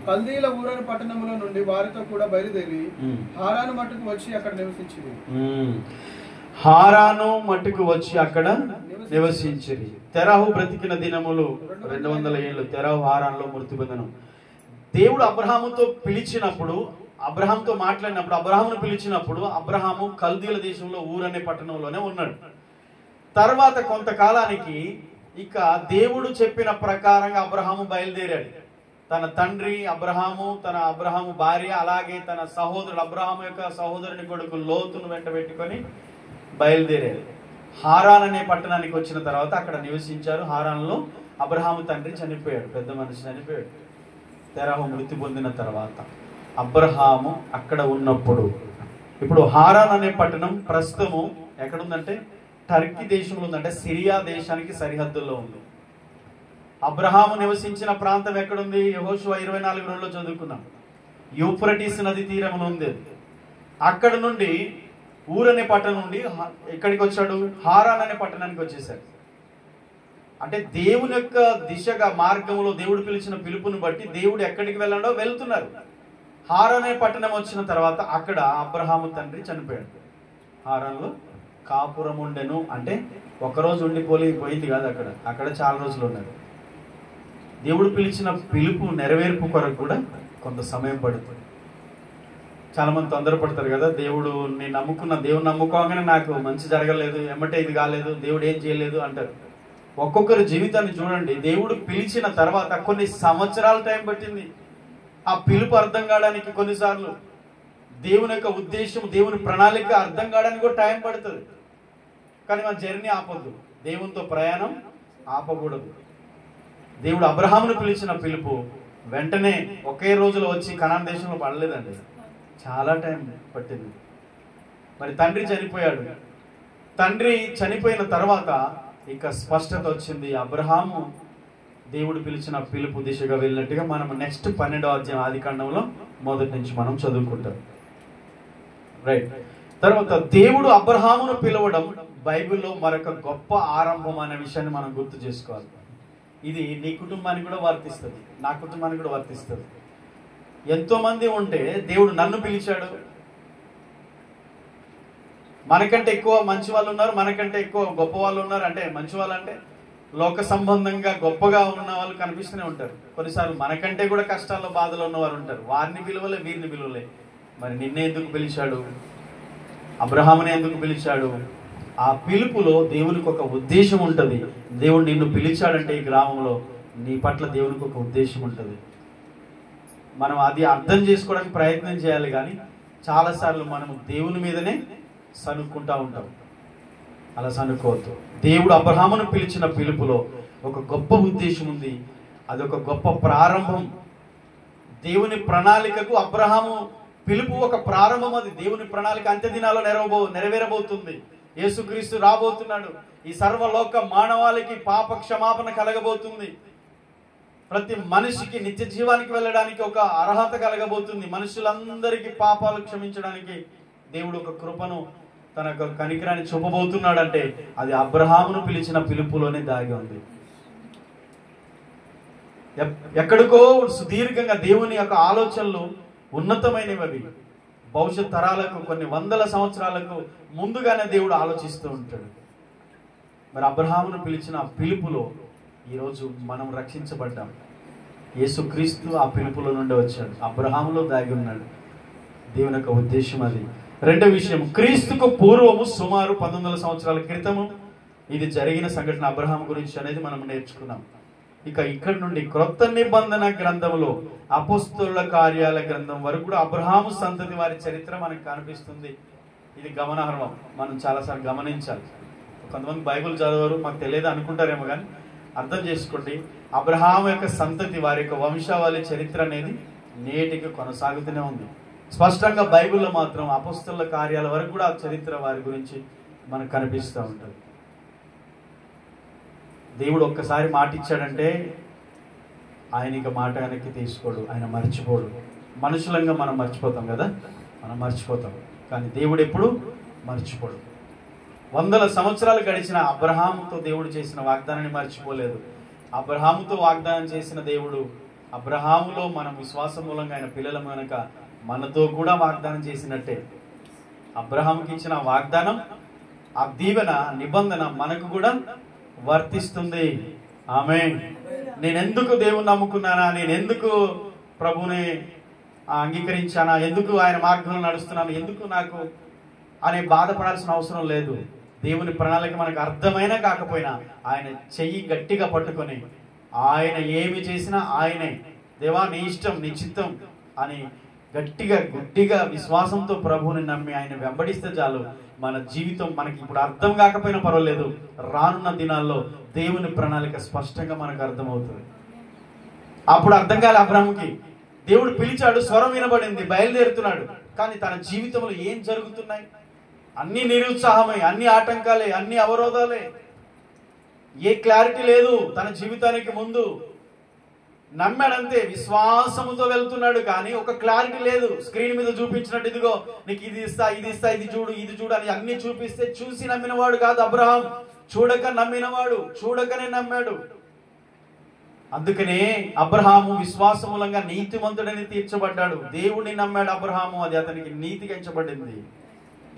కల్దీల ఊరను పట్టణంలో నుండి వారితో కూడా బయలుదేరి హారాను మట్టుకు వచ్చి అక్కడ నివసించింది. హారాను మట్టుకు వచ్చి అక్కడ నివసించిరి. తెరహు బ్రతికిన దినములు 200 ఏళ్ళు. తెరహు హారాన్లో మృతి పొందెను. దేవుడు అబ్రహాముతో పిలిచినప్పుడు, అబ్రహాంతో మాట్లాడినప్పుడు, అబ్రహామును పిలిచినప్పుడు అబ్రహాము కల్దీల దేశంలో ఊరనే పట్టణంలోనే ఉన్నాడు. తర్వాత కొంతకాలానికి ఇక దేవుడు చెప్పిన ప్రకారంగా అబ్రహాము బయలుదేరాడు. తన తండ్రి అబ్రహాము, తన అబ్రహాము భార్య, అలాగే తన సహోదరుడు అబ్రహాము యొక్క సహోదరుని కొడుకు లోతును వెంట పెట్టుకొని బయలుదేరాడు. హారాన్ అనే పట్టణానికి వచ్చిన తర్వాత అక్కడ నివసించారు. హారాన్లో అబ్రహాము తండ్రి చనిపోయాడు, పెద్ద మనిషి చనిపోయాడు. తెరహు మృతి పొందిన తర్వాత అబ్రహాము అక్కడ ఉన్నప్పుడు, ఇప్పుడు హారాన్ అనే పట్టణం ప్రస్తుతము ఎక్కడుందంటే టర్కీ దేశంలో ఉందంటే సిరియా దేశానికి సరిహద్దుల్లో ఉంది. అబ్రహాము నివసించిన ప్రాంతం ఎక్కడుంది? యెహోషువ 24:2 చదువుకున్నాం. యూఫ్రటీస్ నది తీరం ఉంది. అక్కడ నుండి ఊరనే పట్టణం నుండి ఎక్కడికి వచ్చాడు? హారాన్ అనే పట్టణానికి వచ్చేసాడు. అంటే దేవుని యొక్క దిశగా మార్గంలో దేవుడు పిలిచిన పిలుపుని బట్టి దేవుడు ఎక్కడికి వెళ్ళాడో వెళ్తున్నారు. హారాన్ అనే పట్టణం వచ్చిన తర్వాత అక్కడ అబ్రహాము తండ్రి చనిపోయాడు. హారాన్లో కాపురం ఉండెను. అంటే ఒకరోజు పోయింది కాదు, అక్కడ చాలా రోజులు ఉన్నారు. దేవుడు పిలిచిన పిలుపు నెరవేర్పు కొరకు కూడా కొంత సమయం పడుతుంది. చాలా మంది తొందరపడతారు కదా, దేవుడిని నమ్ముకోగానే నాకు మంచి జరగలేదు, ఎమ్మటే ఇది కాలేదు, దేవుడు ఏం చేయలేదు అంటారు. ఒక్కొక్కరి జీవితాన్ని చూడండి. దేవుడు పిలిచిన తర్వాత కొన్ని సంవత్సరాల టైం పట్టింది ఆ పిలుపు అర్థం కావడానికి. కొన్నిసార్లు దేవుని యొక్క ఉద్దేశం, దేవుని ప్రణాళిక అర్థం కావడానికి కూడా టైం పడుతుంది. కానీ మన జర్నీ ఆపొద్దు, దేవునితో ప్రయాణం ఆపకూడదు. దేవుడు అబ్రహామును పిలిచిన పిలుపు వెంటనే ఒకే రోజులో వచ్చి కనాన్ దేశంలో పడలేదండి, చాలా టైం పట్టింది. మరి తండ్రి చనిపోయాడు. తండ్రి చనిపోయిన తర్వాత ఇక స్పష్టత వచ్చింది. అబ్రహాము దేవుడు పిలిచిన పిలుపు దిశగా వెళ్ళినట్టుగా మనం నెక్స్ట్ 12వ అధ్యాయం ఆదికాండంలో మొదటి నుంచి మనం చదువుకుంటాం. రైట్. తర్వాత దేవుడు అబ్రహామును పిలవడం బైబిల్లో మరొక గొప్ప ఆరంభం అనే విషయాన్ని మనం గుర్తు చేసుకోవాలి. ఇది నీ కుటుంబానికి కూడా వర్తిస్తుంది, నా కుటుంబానికి కూడా వర్తిస్తుంది. ఎంతో మంది ఉంటే దేవుడు నన్ను పిలిచాడు. మనకంటే ఎక్కువ మంచి వాళ్ళు ఉన్నారు, మనకంటే ఎక్కువ గొప్ప వాళ్ళు ఉన్నారు. అంటే మంచి వాళ్ళు అంటే లోక సంబంధంగా గొప్పగా ఉన్న వాళ్ళు కనిపిస్తూనే ఉంటారు. కొన్నిసార్లు మనకంటే కూడా కష్టాల్లో బాధలో ఉన్నవారు ఉంటారు. వారిని పిలువలే, వీరిని పిలువలే. మరి నిన్నే ఎందుకు పిలిచాడు? అబ్రహామునే ఎందుకు పిలిచాడు? ఆ పిలుపులో దేవునికి ఒక ఉద్దేశం ఉంటుంది. దేవుడు నిన్ను పిలిచాడంటే ఈ గ్రామంలో నీ పట్ల దేవునికి ఒక ఉద్దేశం ఉంటుంది. మనం అది అర్థం చేసుకోవడానికి ప్రయత్నం చేయాలి. కానీ చాలాసార్లు మనం దేవుని మీదనే సనుక్కుంటా ఉంటాం. అలా సనుకోవద్దు. దేవుడు అబ్రహామును పిలిచిన పిలుపులో ఒక గొప్ప ఉద్దేశం ఉంది. అది ఒక గొప్ప ప్రారంభం. దేవుని ప్రణాళికకు అబ్రహాము పిలుపు ఒక ప్రారంభం. అది దేవుని ప్రణాళిక అంత్య దినాల్లో నెరవేరబోతుంది. యేసుక్రీస్తు రాబోతున్నాడు. ఈ సర్వలోక మానవాళికి పాప క్షమాపణ కలగబోతుంది. ప్రతి మనిషికి నిత్య జీవానికి వెళ్ళడానికి ఒక అర్హత కలగబోతుంది. మనుషులందరికీ పాపాలు క్షమించడానికి దేవుడు ఒక కృపను, తన కనికరాన్ని చూపబోతున్నాడంటే అది అబ్రహామును పిలిచిన పిలుపులోనే దాగి ఉంది. ఎక్కడికో సుదీర్ఘంగా దేవుని యొక్క ఆలోచనలు ఉన్నతమైనవి. భవిష్యత్ తరాలకు కొన్ని వందల సంవత్సరాలకు ముందుగానే దేవుడు ఆలోచిస్తూ ఉంటాడు. మరి అబ్రహామును పిలిచిన పిలుపులో ఈరోజు మనం రక్షించబడ్డాం. యేసుక్రీస్తు ఆ పిలుపులో నుండి వచ్చాడు, అబ్రహాములో దాగి ఉన్నాడు. దేవుని యొక్క ఉద్దేశం అది. రెండో విషయం, క్రీస్తుకు పూర్వము సుమారు 1900 సంవత్సరాల క్రితము ఇది జరిగిన సంఘటన అబ్రహాం గురించి అనేది మనం నేర్చుకున్నాం. ఇక ఇక్కడ నుండి క్రొత్త నిబంధన గ్రంథంలో అపోస్తలుల కార్యాల గ్రంథం వరకు కూడా అబ్రహాము సంతతి వారి చరిత్ర మనకు కనిపిస్తుంది. ఇది గమనార్హం, మనం చాలాసార్లు గమనించాలి. కొంతమంది బైబిల్ చదవరు, మాకు తెలియదు అనుకుంటారేమో, కానీ అర్థం చేసుకోండి, అబ్రహాము యొక్క సంతతి వారి యొక్క వంశావళి చరిత్ర అనేది నేటికి కొనసాగుతూనే ఉంది. స్పష్టంగా బైబిల్లో మాత్రం అపోస్తలుల కార్యాల వరకు కూడా ఆ చరిత్ర వారి గురించి మనకు కనిపిస్తూ ఉంటుంది. దేవుడు ఒక్కసారి మాట ఇచ్చాడంటే ఆయన ఇక మాట వెనక్కి తీసుకోడు, ఆయన మర్చిపోడు. మనుషులంగా మనం మర్చిపోతాం కదా, మనం మర్చిపోతాం, కానీ దేవుడు ఎప్పుడు మర్చిపోడు. 100 సంవత్సరాలు గడిచిన అబ్రహాముతో దేవుడు చేసిన వాగ్దానాన్ని మర్చిపోలేదు. అబ్రహాముతో వాగ్దానం చేసిన దేవుడు అబ్రహాములో మనం విశ్వాసం మూలంగా ఆయన పిల్లల కనుక మనతో కూడా వాగ్దానం చేసినట్టే. అబ్రహాముకి ఇచ్చిన వాగ్దానం, ఆ దీవెన, నిబంధన మనకు కూడా వర్తిస్తుంది. ఆమేన్. నేనెందుకు దేవుని నమ్ముకున్నానా, నేనెందుకు ప్రభుని అంగీకరించానా, ఎందుకు ఆయన మార్గంలో నడుస్తున్నాను, ఎందుకు నాకు అనే బాధపడాల్సిన అవసరం లేదు. దేవుని ప్రణాళిక మనకు అర్థమైనా కాకపోయినా ఆయన చెయ్యి గట్టిగా పట్టుకొని ఆయన ఏమి చేసినా ఆయనే, దేవా నీ ఇష్టం నీ చిత్తం అని గట్టిగా గుడ్డిగా విశ్వాసంతో ప్రభువుని నమ్మి ఆయన వెంబడిస్తే చాలు, మన జీవితం మనకి ఇప్పుడు అర్థం కాకపోయినా పర్వాలేదు, రానున్న దినాల్లో దేవుని ప్రణాళిక స్పష్టంగా మనకు అర్థమవుతుంది. అప్పుడు అర్థం కాలే అబ్రహాముకి. దేవుడు పిలిచాడు, స్వరం వినబడింది, బయలుదేరుతున్నాడు, కానీ తన జీవితంలో ఏం జరుగుతున్నాయి? అన్ని నిరుత్సాహమే, అన్ని ఆటంకాలే, అన్ని అవరోధాలే, ఏ క్లారిటీ లేదు తన జీవితానికి ముందు. నమ్మాడంతే, విశ్వాసముతో వెళ్తున్నాడు, కానీ ఒక క్లారిటీ లేదు. స్క్రీన్ మీద చూపించినట్టు, ఇదిగో నీకు ఇది ఇస్తా, ఇది ఇస్తా, ఇది చూడు, ఇది చూడు అని అన్ని చూపిస్తే చూసి నమ్మినవాడు కాదు అబ్రహాం, చూడక నమ్మినవాడు, చూడకనే నమ్మాడు. అందుకనే అబ్రహాము విశ్వాసమూలంగా నీతిమంతుడని తీర్చబడ్డాడు. దేవుడిని నమ్మాడు అబ్రహాము, అది అతనికి నీతిగా ఎంచబడింది.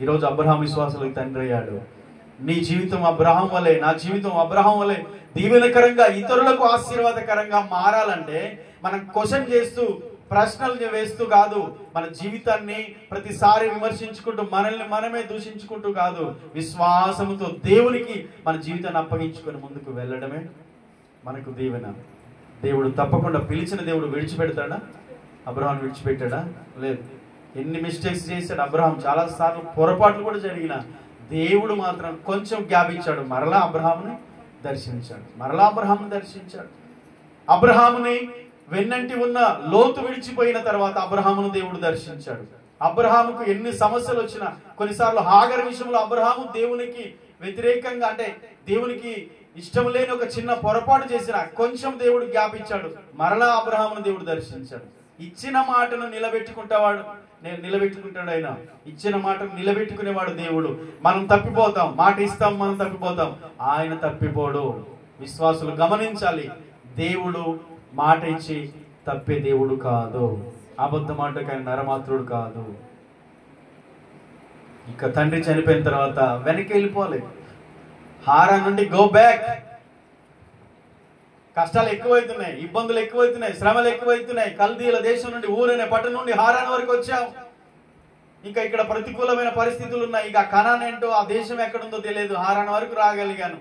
ఈరోజు అబ్రహాం విశ్వాసులకు తండ్రి అయ్యాడు. నీ జీవితం అబ్రహాం వలె, నా జీవితం అబ్రహాం వలె దీవెనకరంగా, ఇతరులకు ఆశీర్వాదకరంగా మారాలంటే మనం క్వశ్చన్ చేస్తూ, ప్రశ్నలు వేస్తూ కాదు, మన జీవితాన్ని ప్రతిసారి విమర్శించుకుంటూ, మనల్ని మనమే దూషించుకుంటూ కాదు, విశ్వాసంతో దేవునికి మన జీవితాన్ని అప్పగించుకొని ముందుకు వెళ్ళడమే మనకు దీవెన. దేవుడు తప్పకుండా పిలిచిన దేవుడు విడిచిపెడతాడా? అబ్రహాం విడిచిపెట్టాడా? లేదు. ఎన్ని మిస్టేక్స్ చేశాడు అబ్రహాం, చాలా సార్లు పొరపాట్లు కూడా జరిగిన దేవుడు మాత్రం కొంచెం గ్యాప్ ఇచ్చాడు, మరలా అబ్రహాముని దర్శించాడు, మరలా అబ్రహాముని దర్శించాడు. అబ్రహాముని వెన్నంటి ఉన్న లోతు విడిచిపోయిన తర్వాత అబ్రహామును దేవుడు దర్శించాడు. అబ్రహాముకు ఎన్ని సమస్యలు వచ్చినా, కొన్నిసార్లు హాగర్ విషయంలో అబ్రహాము దేవునికి వ్యతిరేకంగా, అంటే దేవునికి ఇష్టం లేని ఒక చిన్న పొరపాటు చేసిన కొంచెం దేవుడు గ్యాప్ ఇచ్చాడు, మరలా అబ్రహామును దేవుడు దర్శించాడు. ఇచ్చిన మాటను నిలబెట్టుకుంటాడు ఆయన. ఇచ్చిన మాటను నిలబెట్టుకునేవాడు దేవుడు. మనం తప్పిపోతాం, మాట ఇస్తాం, మనం తప్పిపోతాం, ఆయన తప్పిపోడు. విశ్వాసులు గమనించాలి, దేవుడు మాట ఇచ్చి తప్పే దేవుడు కాదు, అబద్ధ మాటకు ఆయన నరమాత్రుడు కాదు. ఇక తండ్రి చనిపోయిన తర్వాత వెనక్కి వెళ్ళిపోవాలి, హారాన్ నుండి గో బ్యాక్. కష్టాలు ఎక్కువైతున్నాయి, ఇబ్బందులు ఎక్కువైతున్నాయి, శ్రమలు ఎక్కువైతున్నాయి. కల్దీల దేశం నుండి, ఊరనే పట్టణం నుండి హారాన్ వరకు వచ్చాం. ఇంకా ఇక్కడ ప్రతికూలమైన పరిస్థితులు ఉన్నాయి. ఇక కనాన్ ఏంటో, ఆ దేశం ఎక్కడుందో తెలియదు, హారాన్ వరకు రాగలిగాను.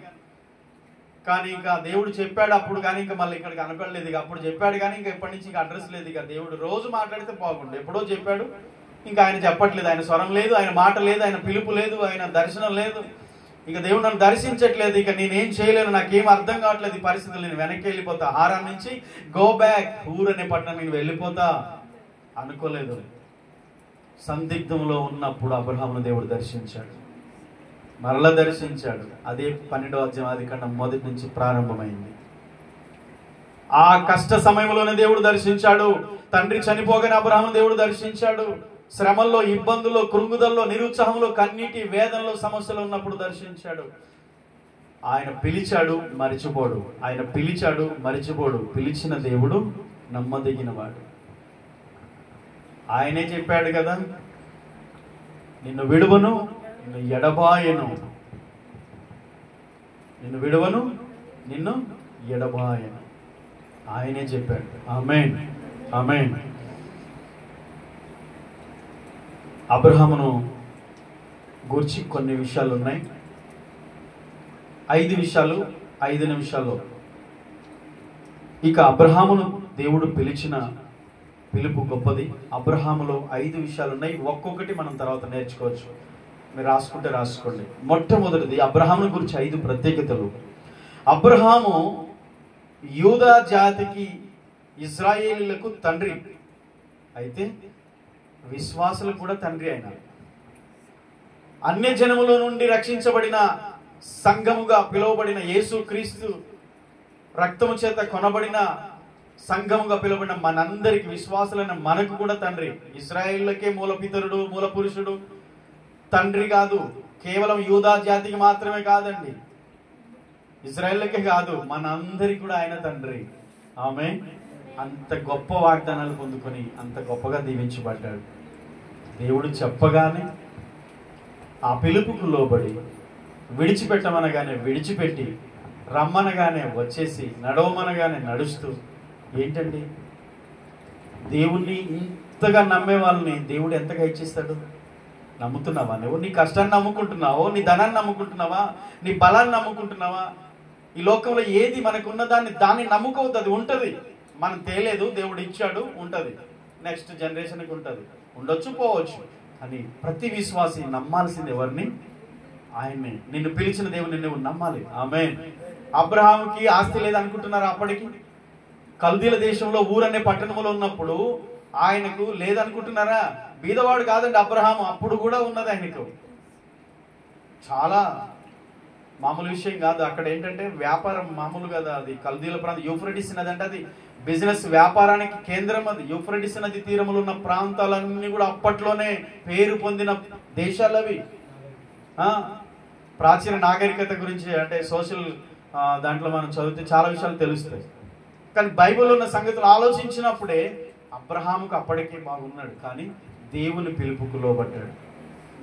కానీ ఇంకా దేవుడు చెప్పాడు అప్పుడు, కానీ ఇంకా మళ్ళీ ఇక్కడికి అనపడలేదు. ఇక అప్పుడు చెప్పాడు కానీ ఇంకా ఎప్పటి నుంచి ఇంకా అడ్రస్ లేదు. ఇక దేవుడు రోజు మాట్లాడితే బాగుండు, ఎప్పుడో చెప్పాడు, ఇంకా ఆయన చెప్పట్లేదు, ఆయన స్వరం లేదు, ఆయన మాట లేదు, ఆయన పిలుపు లేదు, ఆయన దర్శనం లేదు. ఇక దేవుడు నన్ను దర్శించట్లేదు, ఇక నేనేం చేయలేను, నాకేం అర్థం కావట్లేదు ఈ పరిస్థితులు, నేను వెనక్కి వెళ్ళిపోతా, హారాన్ నుంచి గో బ్యాక్, ఊరనే పట్టణం నేను వెళ్ళిపోతా అనుకోలేదు. సందిగ్ధంలో ఉన్నప్పుడు అబ్రహామును దేవుడు దర్శించాడు, మరలా దర్శించాడు. అదే 12వ అధ్యాయం ఆదికాండం మొదటి నుంచి ప్రారంభమైంది. ఆ కష్ట సమయంలోనే దేవుడు దర్శించాడు. తండ్రి చనిపోగానే అబ్రహామును దేవుడు దర్శించాడు. శ్రమల్లో, ఇబ్బందుల్లో, కృంగుదల్లో, నిరుత్సాహంలో, కన్నీటి వేదనలో, సమస్యలు ఉన్నప్పుడు దర్శించాడు. ఆయన పిలిచాడు, మరిచిపోడు. ఆయన పిలిచాడు, మరిచిపోడు. పిలిచిన దేవుడు నమ్మదగినవాడు. ఆయనే చెప్పాడు కదా, నిన్ను విడువను, నిన్ను ఎడబాయను, నిన్ను విడువను, నిన్ను ఎడబాయను. ఆయనే చెప్పాడు. ఆమేన్, ఆమేన్. అబ్రహామును గూర్చి కొన్ని విషయాలు ఉన్నాయి. 5 విషయాలు 5 నిమిషాల్లో. ఇక అబ్రహామును దేవుడు పిలిచిన పిలుపు గొప్పది. అబ్రహాములో 5 విషయాలు ఉన్నాయి. ఒక్కొక్కటి మనం తర్వాత నేర్చుకోవచ్చు. మీరు రాసుకుంటే రాసుకోండి. మొట్టమొదటిది అబ్రహామును గురించి 5 ప్రత్యేకతలు. అబ్రహాము యూదా జాతికి, ఇశ్రాయేలీయులకు తండ్రి అయితే విశ్వాసులకు కూడా తండ్రి అయిన, అన్య జనముల నుండి రక్షించబడిన సంఘముగా పిలువబడిన యేసుక్రీస్తు రక్తము చేత కొనబడిన సంఘముగా పిలువబడిన మనందరికి, విశ్వాసులైన మనకు కూడా తండ్రి. ఇశ్రాయేలులకే మూల పితరుడు, మూల పురుషుడు. తండ్రి కాదు, కేవలం యూదా జాతికి మాత్రమే కాదండి, ఇశ్రాయేలులకే కాదు, మనందరికి కూడా ఆయన తండ్రి. ఆమె అంత గొప్ప వాగ్దానాలు పొందుకొని అంత గొప్పగా దీవించబడ్డాడు. దేవుడు చెప్పగానే ఆ పిలుపుకు లోబడి, విడిచిపెట్టమనగానే విడిచిపెట్టి, రమ్మనగానే వచ్చేసి, నడవమనగానే నడుస్తూ. ఏంటండి, దేవుణ్ణి ఇంతగా నమ్మే వాళ్ళని దేవుడు ఎంతగా ఇచ్చేస్తాడు? నమ్ముతున్నావా నువ్వు? నీ కష్టాన్ని నమ్ముకుంటున్నావో, నీ ధనాన్ని నమ్ముకుంటున్నావా, నీ బలాన్ని నమ్ముకుంటున్నావా? ఈ లోకంలో ఏది మనకున్న దాన్ని నమ్ముకోవద్దు. అది ఉంటుంది, మనం తేలేదు, దేవుడు ఇచ్చాడు, ఉంటుంది, నెక్స్ట్ జనరేషన్కి ఉంటుంది, ఉండొచ్చు పోవచ్చు. అని ప్రతి విశ్వాసి నమ్మాల్సింది ఎవరిని? ఆయన్ని. నిన్ను పిలిచిన దేవుని నువ్వు నమ్మాలి. ఆమేన్. అబ్రహాముకి ఆస్తి లేదనుకుంటున్నారా? అప్పటికి కల్దీల దేశంలో ఊరనే పట్టణంలో ఉన్నప్పుడు ఆయనకు లేదనుకుంటున్నారా? బీదవాడు కాదండి అబ్రహాము, అప్పుడు కూడా ఉన్నది ఆయనకు. చాలా మామూలు విషయం కాదు. అక్కడ ఏంటంటే వ్యాపారం మామూలు కదా. అది కల్దీల ప్రాంతం, యూఫ్రటిస్ నది అంటే అది బిజినెస్ వ్యాపారానికి కేంద్రం. అది యూఫ్రటిస్ నది తీరములు ఉన్న ప్రాంతాలన్నీ కూడా అప్పట్లోనే పేరు పొందిన దేశాలు అవి. ప్రాచీన నాగరికత గురించి అంటే సోషల్ దాంట్లో మనం చదివితే చాలా విషయాలు తెలుస్తాయి. కానీ బైబిల్లో ఉన్న సంగతులు ఆలోచించినప్పుడే అబ్రహాముకు అప్పటికే బాగున్నాడు, కానీ దేవుని పిలుపుకు లోబడ్డాడు.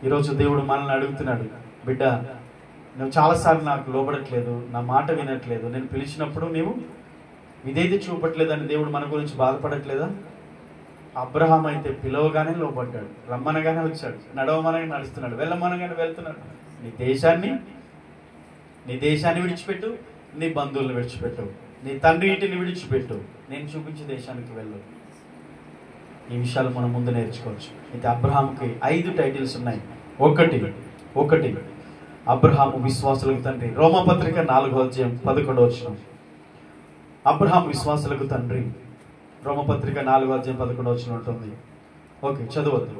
ఈరోజు దేవుడు మనల్ని అడుగుతున్నాడు, బిడ్డ నువ్వు చాలాసార్లు నాకు లోబడట్లేదు, నా మాట వినట్లేదు, నేను పిలిచినప్పుడు నీవు ఇదేది చూపట్లేదని దేవుడు మన గురించి బాధపడట్లేదా? అబ్రహాం అయితే పిలవగానే లోబడ్డాడు, రమ్మనగానే వచ్చాడు, నడవమనగానే నడుస్తున్నాడు, వెళ్ళమనగానే వెళ్తున్నాడు. నీ దేశాన్ని విడిచిపెట్టు, నీ బంధువులను విడిచిపెట్టు, నీ తండ్రి ఇంటిని విడిచిపెట్టు, నేను చూపించే దేశానికి వెళ్ళు. ఈ విషయాలు మనం ముందు నేర్చుకోవచ్చు. అయితే అబ్రహాంకి 5 టైటిల్స్ ఉన్నాయి. ఒకటి అబ్రహాము విశ్వాసులకు తండ్రి. రోమాపత్రిక 4:11. అబ్రహాము విశ్వాసులకు తండ్రి. రోమపత్రిక 4:11 ఉంటుంది. ఓకే, చదవద్దు,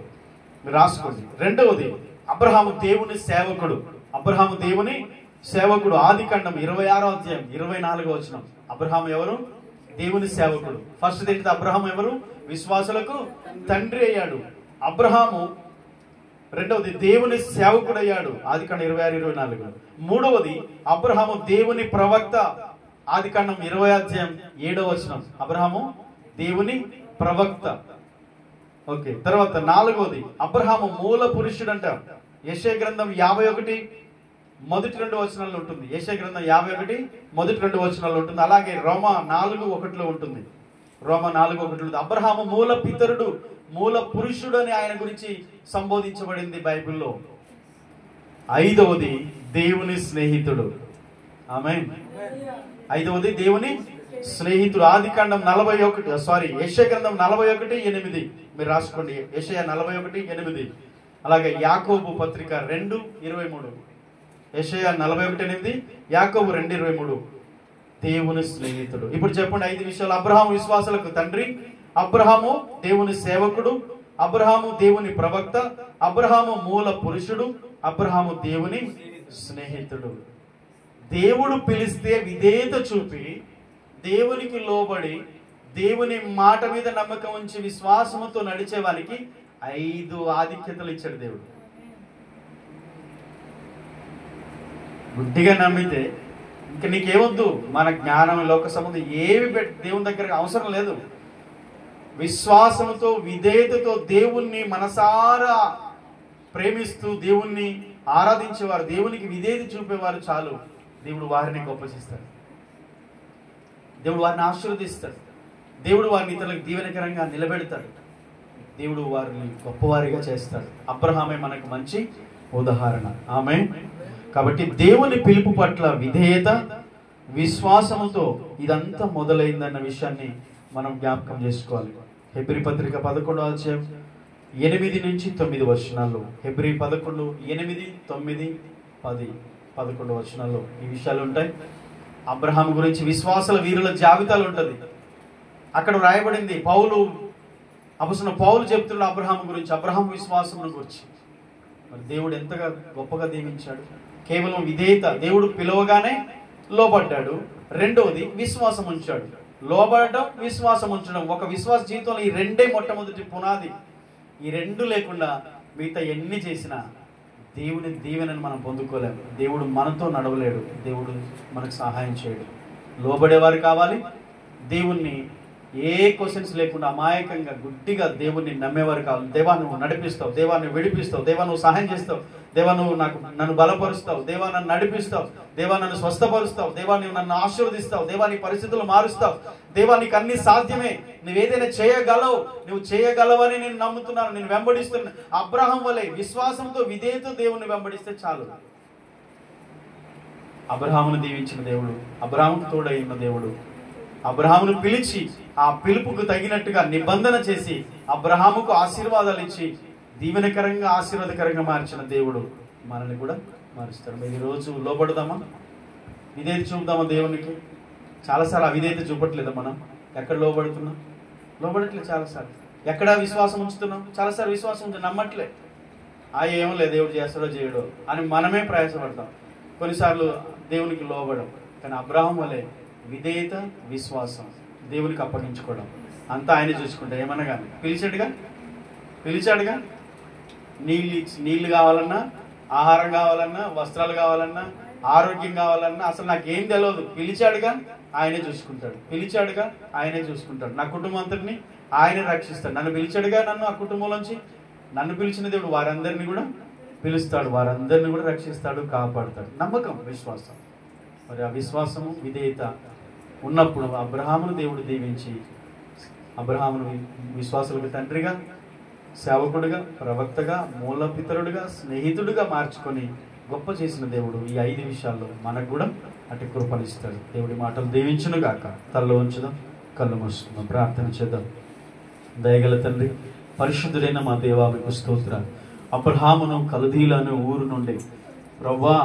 మీరు రాసుకోండి. రెండవది అబ్రహాము దేవుని సేవకుడు. అబ్రహాము దేవుని సేవకుడు. ఆదికాండం 26:24. అబ్రహాము ఎవరు? దేవుని సేవకుడు. ఫస్ట్ ఏంటి? అబ్రహాము ఎవరు? విశ్వాసులకు తండ్రి అయ్యాడు అబ్రహాము. రెండవది దేవుని సేవకుడు అయ్యాడు, ఆదికాండం 26:24. మూడవది అబ్రహాము దేవుని ప్రవక్త. ఆదికాండం 20:7. అబ్రహాము దేవుని ప్రవక్త. ఓకే, తర్వాత 4వది అబ్రహాము మూల పురుషుడు అంట. యెషయా గ్రంథం 51 మొదటి 2 వచనాల్లో ఉంటుంది. యెషయా గ్రంథం 51 మొదటి 2 వచనాల్లో ఉంటుంది. అలాగే రోమా 4:1 ఉంటుంది. రోమా 4:1. అబ్రహాము మూల పితరుడు, మూల పురుషుడు అని ఆయన గురించి సంబోధించబడింది బైబిల్లో. 5వది దేవుని స్నేహితుడు. ఆమేన్. 5వది దేవుని స్నేహితుడు. ఆదికాండం 41 యెషయా గ్రంథం 41:8. మీరు రాసుకోండి, యెషయా 41:8. అలాగే యాకోబు పత్రిక 2:23. యెషయా 41:8, యాకోబు 2:23. దేవుని స్నేహితుడు. ఇప్పుడు చెప్పండి 5 విషయాలు. అబ్రహాము విశ్వాసులకు తండ్రి, అబ్రహాము దేవుని సేవకుడు, అబ్రహాము దేవుని ప్రవక్త, అబ్రహాము మూల పురుషుడు, అబ్రహాము దేవుని స్నేహితుడు. దేవుడు పిలిస్తే విధేయత చూపి, దేవునికి లోబడి, దేవుని మాట మీద నమ్మకం ఉంచి విశ్వాసముతో నడిచే వారికి 5 ఆధిక్యతలు ఇచ్చాడు దేవుడు. గుడ్డిగా నమ్మితే ఇంకా నీకేవద్దు, మన జ్ఞానం, లోక సంబంధం ఏవి దేవుని దగ్గర అవసరం లేదు. విశ్వాసంతో, విధేయతతో దేవుణ్ణి మనసారా ప్రేమిస్తూ దేవుణ్ణి ఆరాధించేవారు, దేవునికి విధేయత చూపేవారు చాలు. దేవుడు వారిని గొప్పచేస్తాడు, దేవుడు వారిని ఆశీర్వదిస్తాడు, దేవుడు వారిని ఇతరులకు దీవెనకరంగా నిలబెడతాడు. దేవుడు వారిని గొప్పవారిగా చేస్తాడు. అబ్రహామే మనకు మంచి ఉదాహరణ. ఆమేన్. కాబట్టి దేవుని పిలుపు పట్ల విధేయత, విశ్వాసముతో ఇదంతా మొదలైందన్న విషయాన్ని మనం జ్ఞాపకం చేసుకోవాలి. హెబ్రీ పత్రిక 11వ అధ్యాయం 8 నుంచి 9 వచనాల్లో, హెబ్రీ 11, 8, 9, 10, 11 వచనాల్లో ఈ విషయాలు ఉంటాయి. అబ్రహాం గురించి విశ్వాసాల వీరుల జాబితాలు ఉంటుంది. అక్కడ రాయబడింది, అపొస్తలుడైన పౌలు చెప్తున్న అబ్రహాం గురించి, అబ్రహాం విశ్వాసం గురించి. మరి దేవుడు ఎంతగా గొప్పగా దీవించాడు. కేవలం విధేయత, దేవుడు పిలవగానే లోబడ్డాడు. రెండవది విశ్వాసం ఉంచాడు. లోబడటం, విశ్వాసం ఉంచడం. ఒక విశ్వాస జీవితంలో ఈ రెండే మొట్టమొదటి పునాది. ఈ రెండు లేకుండా మిగతా ఎన్ని చేసినా దేవుని దీవెనని మనం పొందుకోలేము. దేవుడు మనతో నడవలేడు. దేవుడు మనకు సహాయం చేయడు. లోబడేవారు కావాలి. దేవుణ్ణి ఏ క్వశ్చన్స్ లేకుండా అమాయకంగా గుడ్డిగా దేవుణ్ణి నమ్మేవారు కావాలి. దేవా నువ్వు నడిపిస్తావు, దేవా నువ్వు విడిపిస్తావు, దేవా నువ్వు సహాయం చేస్తావు, దేవా నువ్వు నన్ను బలపరుస్తావు, దేవా నన్ను నడిపిస్తావు, దేవా నన్ను స్వస్థపరుస్తావు, దేవా నువ్వు నన్ను ఆశీర్వదిస్తావు, దేవా నీ పరిస్థితులు మారుస్తావు, దేవా నీకు అన్ని సాధ్యమే, నువ్వేదైనా చేయగలవు, నువ్వు చేయగలవని నేను నమ్ముతున్నాను, నేను వెంబడిస్తున్నా. అబ్రహాం వలె విశ్వాసంతో విధేయతో దేవుణ్ణి వెంబడిస్తే చాలు. అబ్రహామును దీవించిన దేవుడు, అబ్రహాముకు తోడై ఉన్న దేవుడు, అబ్రహామును పిలిచి ఆ పిలుపుకు తగినట్టుగా నిబంధన చేసి అబ్రహాముకు ఆశీర్వాదాలు ఇచ్చి దీవెనకరంగా ఆశీర్వాదకరంగా మార్చిన దేవుడు మనల్ని కూడా మారుస్తాడు. మీరు ఈరోజు లోబడదామా? విధేయత చూపుదామా దేవునికి? చాలాసార్లు అవిధేయత చూపట్లేదా మనం? ఎక్కడ లోబడుతున్నాం? లోబడట్లేదు చాలాసార్లు. ఎక్కడ విశ్వాసం ఉంచుతున్నాం? చాలాసార్లు విశ్వాసం ఉంచి నమ్మట్లే. ఏమో లేదు, దేవుడు చేస్తాడో చేయడో అని మనమే ప్రయాసపడతాం. కొన్నిసార్లు దేవునికి లోబడం. కానీ అబ్రహాం వలె విధేయత, విశ్వాసం, దేవునికి అప్పగించుకోవడం, అంతా ఆయన చూసుకుంటా. ఏమన్నా కానీ పిలిచాడుగా. నీళ్ళు కావాలన్నా, ఆహారం కావాలన్నా, వస్త్రాలు కావాలన్నా, ఆరోగ్యం కావాలన్నా, అసలు నాకేం తెలియదు, పిలిచాడుగా, ఆయనే చూసుకుంటాడు. పిలిచాడుగా, ఆయనే చూసుకుంటాడు. నా కుటుంబం అంతటిని ఆయనే రక్షిస్తాడు. నన్ను పిలిచాడుగా, నన్ను ఆ కుటుంబంలోంచి నన్ను పిలిచిన దేవుడు వారందరినీ కూడా పిలుస్తాడు, వారందరినీ కూడా రక్షిస్తాడు, కాపాడుతాడు. నమ్మకం, విశ్వాసం. మరి ఆ విశ్వాసము, విధేయత ఉన్నప్పుడు అబ్రహామును దేవుడు దీవించి అబ్రహామును విశ్వాసులకు తండ్రిగా, సేవకుడిగా, ప్రవక్తగా, మూలపితరుడిగా, స్నేహితుడిగా మార్చుకొని గొప్ప చేసిన దేవుడు ఈ 5 విషయాల్లో మనకు కూడా అటు కృపనిస్తాడు. దేవుడి మాటలు దీవించును గాక. తలలో ఉంచుదాం, కళ్ళు మూసుకుందాం, ప్రార్థన చేద్దాం. దయగల తండ్రి, పరిశుద్ధుడైన మా దేవా మీకు స్తోత్రాలు. అబ్రహామును కల్దీల అనే ఊరు నుండి ప్రభువా